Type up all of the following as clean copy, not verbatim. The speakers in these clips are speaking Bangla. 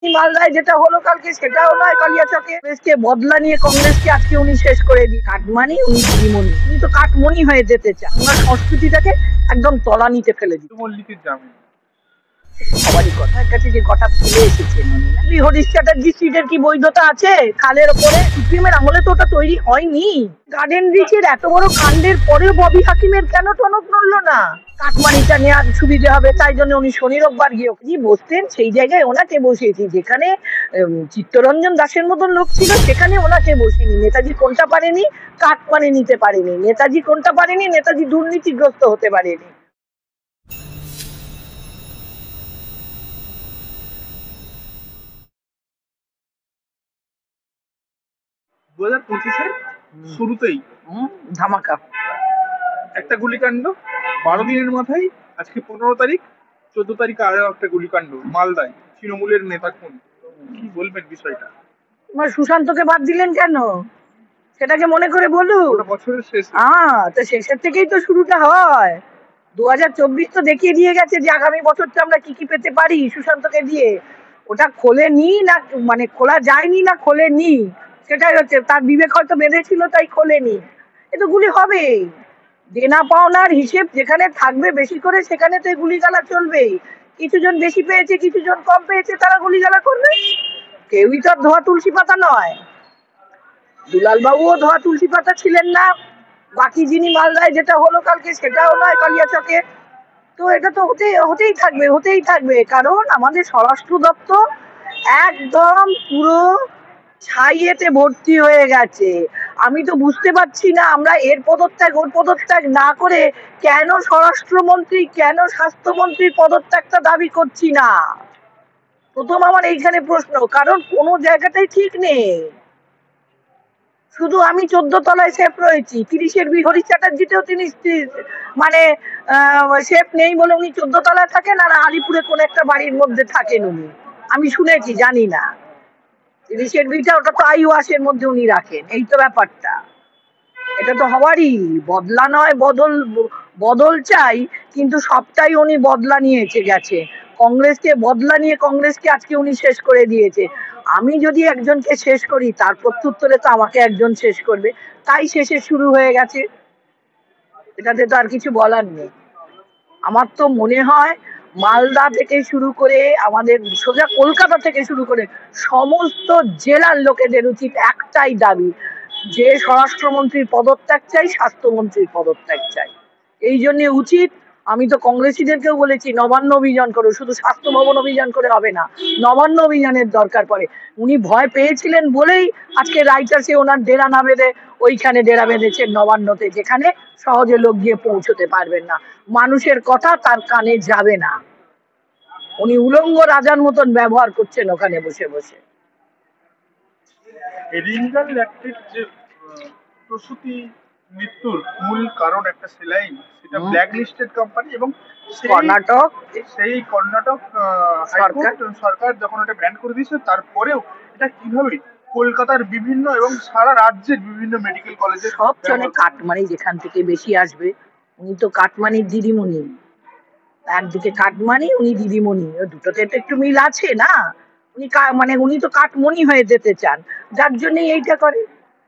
মালদায় যেটা হলো কালকে সেটাও নয়, কালিয়াচকে কংগ্রেসকে বদলা নিয়ে কংগ্রেসকে আজকে উনি শেষ করে দিই। কাটমানি উনি দিদিমণি, উনি তো কাটমণি হয়ে যেতে চান, আমার সংস্কৃতিটাকে একদম তলানিতে ফেলে দিই। মল্লিকের জামিন সবারই কথার কাছে যে কথা ফেলে এসেছেন উনি, না হরিশ চ্যাটার্জি সিটের কি বৈধতা আছে খালের ওপরে? সিপিএমের আমলে তো ওটা তৈরি হয়নি। গার্ডেন রিচের এত বড় কাণ্ডের পরেও ববি হাকিমের কেন টনক নড়ল না? কাটমানিটা নেওয়ার সুবিধে হবে তাই জন্য উনি শনি রোববার গিয়ে কি বসতেন সেই জায়গায় ওনাকে বসিয়েছি। যেখানে চিত্তরঞ্জন দাসের মতন লোক ছিল সেখানে ওনাকে বসিনি। নেতাজি কোনটা পারেনি? কাটমানি নিতে পারেনি। নেতাজি কোনটা পারেনি? নেতাজি দুর্নীতিগ্রস্ত হতে পারেনি। 2025-এর শুরুতেই ধামাকা একটা গুলিকাণ্ড, 12 দিনের মাথায় আজকে 15 তারিখ, 14 তারিখে আরো একটা গুলিকাণ্ড মালদায়, তৃণমূলের নেতা খুন। কি বলবেন বিষয়টা? সুশান্তকে বাদ দিলেন কেন সেটাকে মনে করে বলুন। ওটা বছরের শেষ। তো শেষের থেকেই তো শুরুটা হয়। 2024 তো দেখিয়ে দিয়ে গেছে যে আগামী বছরটা আমরা কি কি পেতে পারি সুশান্তকে দিয়ে। ওটা খোলেনি না, মানে খোলা যায়নি না খোলেনি, সেটাই হচ্ছে তার বিবেক হয়তো বেঁধেছিল তাই খোলেনি। এ তো গুলি হবে, দেনা পাওনার হিসেব যেখানে থাকবে বেশি করে সেখানে তো গুলিগালা চলবেই। কিছুজন বেশি পেয়েছে কিছুজন কম পেয়েছে তারা গুলিগালা করবে। কেউই তো ধোয়া তুলসী পাতা নয়। দুলাল বাবুও ধোয়া তুলসী পাতা ছিলেন না, বাকি যিনি মালদায় যেটা হলো কালকে সেটাও নয় কালিয়াচকে। তো এটা তো হতেই থাকবে কারণ আমাদের স্বরাষ্ট্র দপ্তর একদম পুরো ছাইয়েতে ভর্তি হয়ে গেছে। আমি তো বুঝতে পারছি না আমরা এর পদত্যাগ ওর পদত্যাগ না করে কেন স্বরাষ্ট্রমন্ত্রী কেন স্বাস্থ্যমন্ত্রীর পদত্যাগটা দাবি করছি না। প্রথম আমার এইখানে প্রশ্ন, কারণ কোনো জায়গাটাই ঠিক নেই। শুধু আমি 14 তলায় শেফ রয়েছি, 30-এর হরিশ চ্যাটার্জিতেও তিনি মানে শেফ নেই বলে উনি 14 তলায় থাকেন আর আলিপুরে কোন একটা বাড়ির মধ্যে থাকেন উনি, আমি শুনেছি, জানি না। 30-এর বিটা ওটা তো আই ওয়াশের মধ্যে উনি রাখেন, এই তো ব্যাপারটা। এটা তো হওয়ারই, বদলা নয় বদল, বদল চাই কিন্তু সবটাই উনি বদলা নিয়েছে গেছে। কংগ্রেসকে বদলা নিয়ে কংগ্রেসকে আজকে উনি শেষ করে দিয়েছে। আমি যদি একজনকে শেষ করি তার প্রত্যুত্তরে তো আমাকে একজন শেষ করবে, তাই শেষে শুরু হয়ে গেছে। এটাতে তো আর কিছু বলার নেই। আমার তো মনে হয় মালদা থেকে শুরু করে আমাদের সোজা কলকাতা থেকে শুরু করে সমস্ত জেলার লোকেদের উচিত একটাই দাবি, যে স্বরাষ্ট্রমন্ত্রীর পদত্যাগ চাই, স্বাস্থ্যমন্ত্রীর পদত্যাগ চাই। এই জন্য উচিত, আমি তো কংগ্রেসীদেরকেও বলেছি নবান্ন অভিযান করো, শুধু স্বাস্থ্য ভবন অভিযান করে হবে না, নবান্ন অভিযানের দরকার পড়ে। উনি ভয় পেয়েছিলেন বলেই আজকে রাইটার্সে ওনার ডেরা না বেঁধে ওইখানে ডেরা বেঁধেছেন নবান্নতে, যেখানে সহজে লোক গিয়ে পৌঁছতে পারবেন না, মানুষের কথা তার কানে যাবে না। উনি উলঙ্গ রাজার মতন ব্যবহার করছেন ওখানে বসে বসে। রিঙ্গাল ল্যাকটেট যে প্রসূতি মৃত্যুর মূল কারণ একটা সেলাইন, সেটা ব্ল্যাক লিস্টেড কোম্পানি, এবং কর্ণাটক সেই কর্ণাটক সরকার যখন এটা ব্যান করে দিয়েছে তারপরেও এটা কিভাবে কলকাতার বিভিন্ন এবং সারা রাজ্যের বিভিন্ন মেডিকেল কলেজে সব জনে কাটমানি যেখান থেকে বেশি আসবে, উনি তো কাটমানির দিদিমণি, একদিকে কাটমানি উনি দিদিমণি, দুটোতে তো একটু মিল আছে না। উনি মানে উনি তো কাটমণি হয়ে যেতে চান, যার জন্যই এইটা করে।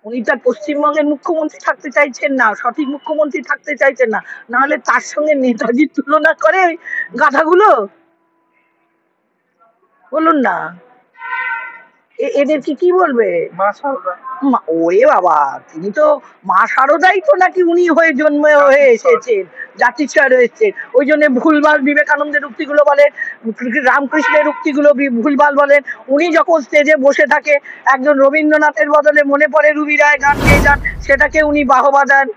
উনি তার পশ্চিমবঙ্গের মুখ্যমন্ত্রী থাকতে চাইছেন না, সঠিক মুখ্যমন্ত্রী থাকতে চাইছেন না, নাহলে তার সঙ্গে নেতাজির তুলনা করে গাধাগুলো, বলুন না এদের কি বলবে। ওরে বাবা, তিনি তো মা শারদাই তো নাকি উনি হয়ে জন্ম হয়ে এসেছেন, জাতিস্বর এসেছেন, ওই জন্য ভুলভাল বিবেকানন্দের উক্তিগুলো বলেন, রামকৃষ্ণের উক্তিগুলো ভুলভাল বলেন। উনি যখন স্টেজে বসে থাকে একজন রবীন্দ্রনাথের বদলে মনে পড়ে রুবি রায় গান গেয়ে যান, সেটাকে উনি বাহবা দেন।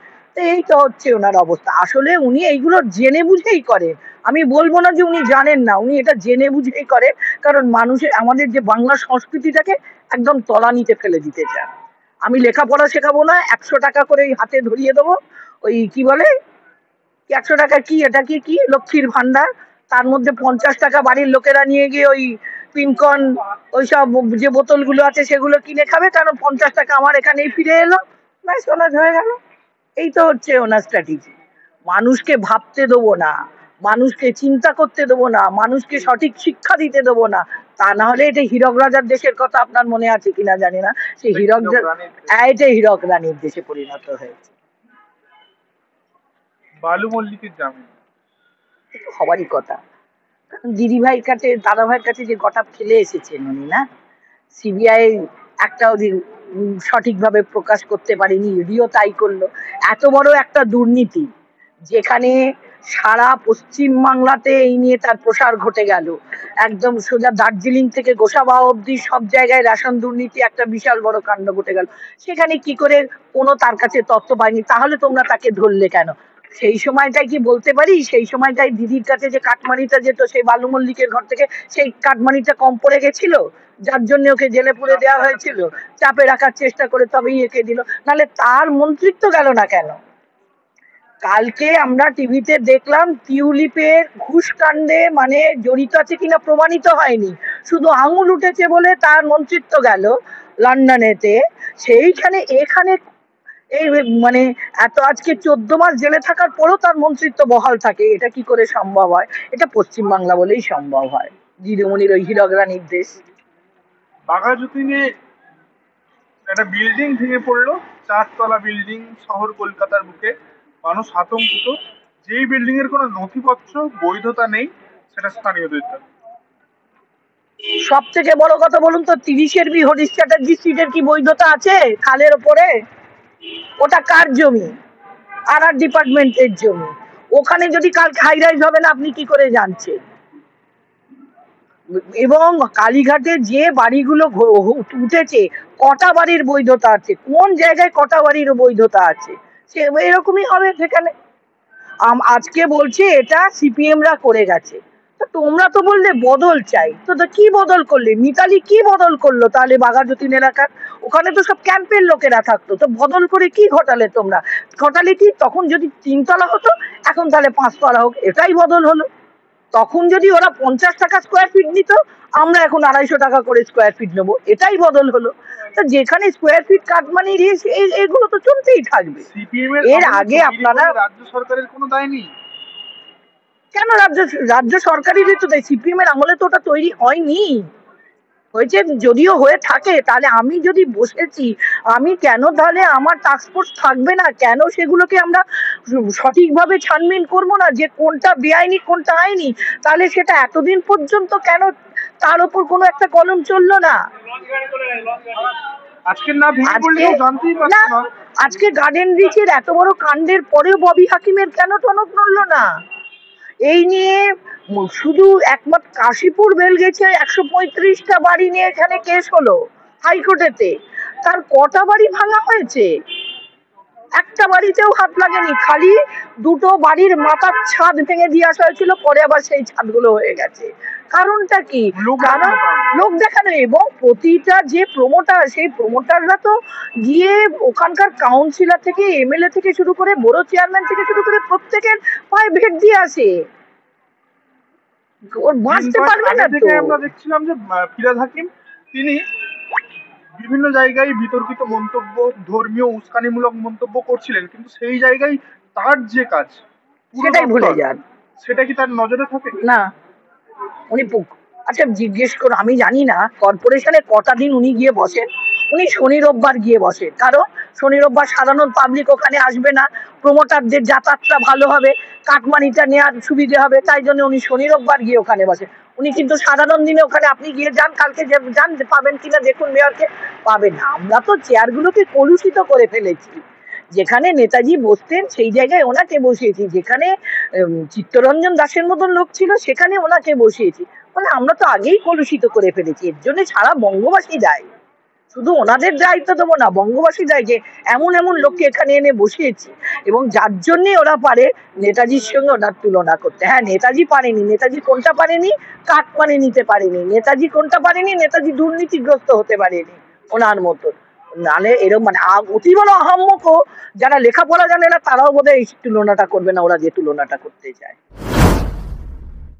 এই তো হচ্ছে ওনার অবস্থা। আসলে উনি এইগুলো জেনে বুঝেই করেন, আমি বলবো না যে উনি জানেন না, উনি এটা জেনে বুঝেই করেন, কারণ মানুষের আমাদের যে বাংলা সংস্কৃতিটাকে একদম তলানিতে ফেলে দিতে চান। আমি লেখাপড়া শেখাবো না, 100 টাকা করে হাতে ধরিয়ে দেবো, ওই কি বলে 100 টাকা কি, এটা কি কি লক্ষ্মীর ভান্ডার, তার মধ্যে 50 টাকা বাড়ির লোকেরা নিয়ে গিয়ে ওই পিনকন ওইসব যে বোতলগুলো আছে সেগুলো কিনে খাবে, কারণ 50 টাকা আমার এখানেই ফিরে এলো, ব্যাস ওনার হয়ে গেল। এই তো হচ্ছে ওনার স্ট্র্যাটেজি। মানুষকে ভাবতে দেবো না, মানুষকে চিন্তা করতে দেবো না, মানুষকে সঠিক শিক্ষা দিতে দেবো না, তা না হলে এটা হীরক রাজার দেশের কথা আপনার মনে আছে কিনা জানি না, সেই এটা হীরক রানীর দেশে পরিণত হয়েছে। বালু মল্লিকের জামিন হবারই কথা, কারণ দিদি ভাইয়ের কাছে দাদা ভাইয়ের কাছে যে গটা ফেলে এসেছেন উনি, না সিবিআই একটাও দিন সঠিকভাবে প্রকাশ করতে পারেনি, ইডিও তাই করলো। এত বড় একটা দুর্নীতি যেখানে সারা পশ্চিম বাংলাতে এই নিয়ে তার প্রসার ঘটে গেল, একদম সোজা দার্জিলিং থেকে গোসাবা অব্দি সব জায়গায় রেশন দুর্নীতি একটা বিশাল বড় কাণ্ড ঘটে গেল। সেখানে কি করে কোনো তার কাছে তথ্য পায়নি, তাহলে তোমরা তাকে ধরলে কেন? সেই সময়টাই কি বলতে পারি, সেই সময়টাই দিদির কাছে যে কাটমানিটা যেত সেই বালু মল্লিকের ঘর থেকে, সেই কাটমানিটা কম পড়ে গেছিল যার জন্য ওকে জেলে পুরে দেওয়া হয়েছিল, চাপে রাখার চেষ্টা করে তবেই একে দিল, নাহলে তার মন্ত্রিত্ব গেল না কেন? কালকে আমরা টিভিতে দেখলাম টিউলিপের ঘুষ কাণ্ডে মানে জড়িত আছে কিনা প্রমাণিত হয়নি, শুধু আঙুল উঠেছে বলে তার মন্ত্রিত্ব গেল লন্ডনেতে। সেইখানে এখানে এই মানে এত আজকে 14 মাস জেলে থাকার পরও তার মন্ত্রিত্ব বহাল থাকে, এটা কি করে সম্ভব হয়? এটা পশ্চিমবাংলা বলেই সম্ভব হয়, দিদিমণির ওই হীরক রানীর দেশ। বাঘাযতীনে একটা বিল্ডিং ভেঙে পড়লো, 4 তলা বিল্ডিং, শহর কলকাতার বুকে, মানুষ আতঙ্কিত। যেই বিল্ডিং এর কোনো নথিপত্র বৈধতা নেই, সেটা স্থানীয়দের জন্য। সব থেকে বড় কথা বলুন তো, 30-এর বি হরিশ চ্যাটার্জি স্ট্রিটের কি বৈধতা আছে খালের ওপরে? ওটা কার জমি? আর ডিপার্টমেন্টের জমি। ওখানে যদি কালকে হাই রাইজ হবে না আপনি কি করে জানছেন? এবং কালীঘাটে যে বাড়িগুলো উঠেছে, কটা বাড়ির বৈধতা আছে, কোন জায়গায় কটা বাড়ির বৈধতা আছে, সে এরকমই হবে সেখানে। আজকে বলছে এটা সিপিএমরা করে গেছে, তো তোমরা তো বললে বদল চাই, তো কি বদল করলে? মিতালি কি বদল করলো তাহলে বাঘাযতীন এলাকার? ওখানে তো সব ক্যাম্পের লোকেরা থাকতো, তো বদল করে কি ঘটালে তোমরা? ঘটালে কি, তখন যদি 3 তলা হতো এখন তাহলে 5 তলা হোক, এটাই বদল হলো। তখন যদি ওরা 50 টাকা স্কোয়ার ফিট নিত, আমরা এখন 250 টাকা করে স্কোয়ার ফিট নেবো, এটাই বদল হলো। তো যেখানে স্কোয়ার ফিট কাটমানি এগুলো তো চলতেই থাকবে। এর আগে আপনারা রাজ্য সরকারের কোনো দায় নেই কেন? রাজ্য সরকারেরই তো দেয়, সিপিএম এর আমলে তো ওটা তৈরি হয়নি, হয়েছে যদিও হয়ে থাকে, তাহলে আমি যদি বসেছি, আমি কেন তাহলে আমার টাস্কফোর্স থাকবে না? কেন সেগুলোকে আমরা সঠিকভাবে ছানবিন করব না যে কোনটা বেআইনি কোনটা আইনি? তাহলে সেটা এতদিন পর্যন্ত কেন তার উপর কোনো একটা কলম চললো না? আজকে গার্ডেন রিচের এত বড় কাণ্ডের পরেও ববি হাকিমের কেন টনক নড়লো না? এই নিয়ে শুধু একমাত্র কাশীপুর বেলগেছে 135টা বাড়ি নিয়ে এখানে কেস হলো হাইকোর্টেতে, তার কটা বাড়ি ভাঙা হয়েছে? একটা বাড়িতেও হাত লাগেনি, খালি 2টো বাড়ির মাথার ছাদ ভেঙে দিয়ে আসা হয়েছিল, পরে আবার সেই ছাদগুলো হয়ে গেছে। কারণটা কি? কারণ লোক দেখানো। এবং প্রতিটা যে প্রমোটার, সেই প্রমোটাররা তো গিয়ে ওখানকার কাউন্সিলর থেকে এমএলএ থেকে শুরু করে বড় চেয়ারম্যান থেকে শুরু করে প্রত্যেকের পায়ে ভেট দিয়ে আসে, ওর বাঁচতে পারবে না তো। আমরা দেখছিলাম যে ফিরহাদ হাকিম তিনি বিভিন্ন জায়গায় বিতর্কিত মন্তব্য, ধর্মীয় উস্কানিমূলক মন্তব্য করছিলেন, কিন্তু সেই জায়গায় তার যে কাজ সেটাই ভুলে যান। সেটা কি তার নজরে থাকে না? উনি আচ্ছা জিজ্ঞেস করুন, আমি জানি না কর্পোরেশনে কটা দিন উনি গিয়ে বসেন। উনি শনি রোববার গিয়ে বসেন, কারণ শনি রোববার সাধারণ পাবলিক ওখানে আসবে না, প্রমোটারদের যাতায়াতটা ভালো হবে, কাটমানিটা নেওয়ার সুবিধে হবে, তাই জন্য উনি শনি রোববার গিয়ে ওখানে বসেন। উনি কিন্তু সাধারণ দিনে ওখানে আপনি গিয়ে যান, কালকে যান, পাবেন কিনা দেখুন মেয়রকে, পাবেন না। আমরা তো চেয়ারগুলোকে কলুষিত করে ফেলেছি, যেখানে নেতাজি বসতেন সেই জায়গায় ওনাকে বসিয়েছি, যেখানে চিত্তরঞ্জন দাসের মতন লোক ছিল সেখানে ওনাকে বসিয়েছি, মানে আমরা তো আগেই কলুষিত করে ফেলেছি। এর জন্য সারা বঙ্গবাসী দায়ী, শুধু ওনাদের দায়িত্ব দেবো না, বঙ্গবাসী দায়ী যে এমন এমন লোককে এখানে এনে বসিয়েছি, এবং যার জন্যে ওরা পারে নেতাজির সঙ্গে ওনার তুলনা করতে। হ্যাঁ, নেতাজি পারেনি, নেতাজি কোনটা পারেনি? কাটমানি নিতে পারেনি। নেতাজি কোনটা পারেনি? নেতাজি দুর্নীতিগ্রস্ত হতে পারেনি ওনার মতো। নালে এরকম মানে অতি বড় আহাম্মকও যারা লেখাপড়া জানে না তারাও বোধহয় এই তুলনাটা করবে না, ওরা যে তুলনাটা করতে চায়।